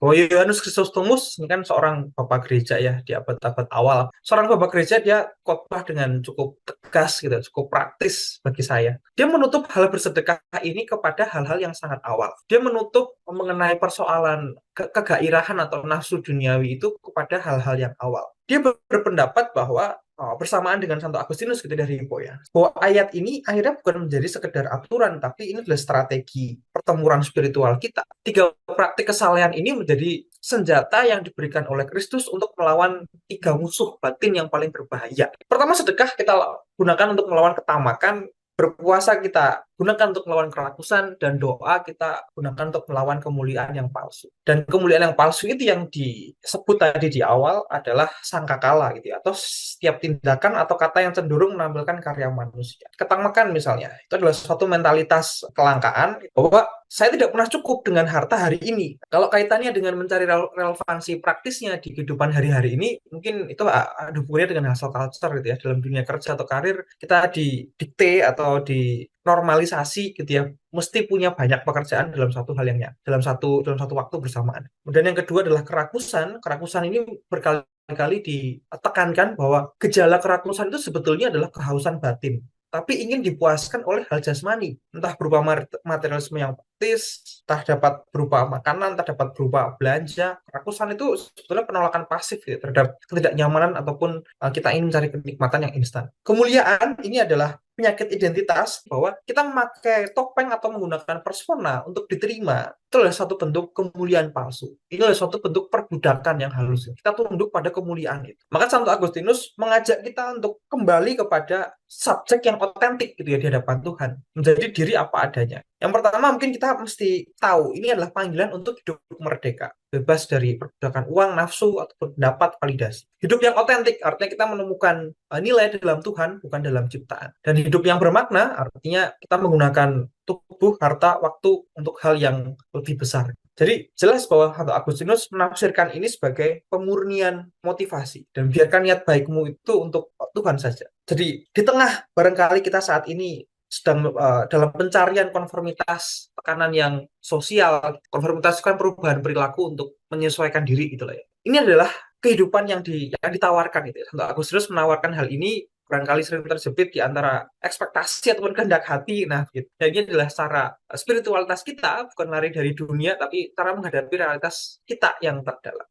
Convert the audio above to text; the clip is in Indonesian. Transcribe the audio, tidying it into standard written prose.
Bahwa Yohanes Chrysostomus ini kan seorang bapak gereja ya di abad-abad awal. Seorang bapak gereja, dia khotbah dengan cukup tegas gitu, cukup praktis bagi saya. Dia menutup hal bersedekah ini kepada hal-hal yang sangat awal. Dia menutup mengenai persoalan kegairahan atau nafsu duniawi itu kepada hal-hal yang awal. Dia berpendapat bahwa bersamaan dengan Santo Agustinus gitu dari Hippo ya, bahwa ayat ini akhirnya bukan menjadi sekedar aturan, tapi ini adalah strategi pertempuran spiritual kita. Tiga praktik kesalehan ini menjadi senjata yang diberikan oleh Kristus untuk melawan tiga musuh batin yang paling berbahaya. Pertama, sedekah kita gunakan untuk melawan ketamakan, berpuasa kita gunakan untuk melawan kerakusan, dan doa kita gunakan untuk melawan kemuliaan yang palsu. Dan kemuliaan yang palsu itu yang disebut tadi di awal adalah sangkakala gitu ya, atau setiap tindakan atau kata yang cenderung menampilkan karya manusia. Ketamakan misalnya, itu adalah suatu mentalitas kelangkaan bahwa saya tidak pernah cukup dengan harta hari ini. Kalau kaitannya dengan mencari relevansi praktisnya di kehidupan hari-hari ini, mungkin itu ada hubungannya dengan hustle culture gitu ya. Dalam dunia kerja atau karir, kita didikte atau dinormalisasi gitu ya, mesti punya banyak pekerjaan dalam satu hal yang dalam satu waktu bersamaan. Kemudian yang kedua adalah kerakusan. Kerakusan ini berkali-kali ditekankan bahwa gejala kerakusan itu sebetulnya adalah kehausan batin, tapi ingin dipuaskan oleh hal jasmani, entah berupa materialisme yang praktis, entah dapat berupa makanan, entah dapat berupa belanja. Kerakusan itu sebetulnya penolakan pasif ya, terhadap ketidaknyamanan ataupun kita ingin mencari kenikmatan yang instan. Kemuliaan ini adalah penyakit identitas, bahwa kita memakai topeng atau menggunakan persona untuk diterima. Itu adalah satu bentuk kemuliaan palsu. Itu adalah suatu bentuk perbudakan yang halus. Kita tunduk pada kemuliaan itu. Maka Santo Agustinus mengajak kita untuk kembali kepada subjek yang otentik gitu ya di hadapan Tuhan. Menjadi diri apa adanya. Yang pertama mungkin kita mesti tahu ini adalah panggilan untuk hidup merdeka, bebas dari perbudakan uang, nafsu, ataupun pendapat validasi. Hidup yang otentik artinya kita menemukan nilai dalam Tuhan, bukan dalam ciptaan. Dan hidup yang bermakna artinya kita menggunakan tubuh, harta, waktu untuk hal yang lebih besar. Jadi jelas bahwa Santo Agustinus menafsirkan ini sebagai pemurnian motivasi, dan biarkan niat baikmu itu untuk Tuhan saja. Jadi di tengah barangkali kita saat ini sedang dalam pencarian konformitas, tekanan yang sosial. Konformitas kan perubahan perilaku untuk menyesuaikan diri gitu lah ya. Ini adalah kehidupan yang ditawarkan itu ya. Santo Agustinus menawarkan hal ini barangkali sering terjepit di antara ekspektasi ataupun kehendak hati. Nah, gitu. Dan ini adalah cara spiritualitas kita, bukan lari dari dunia, tapi cara menghadapi realitas kita yang terdalam.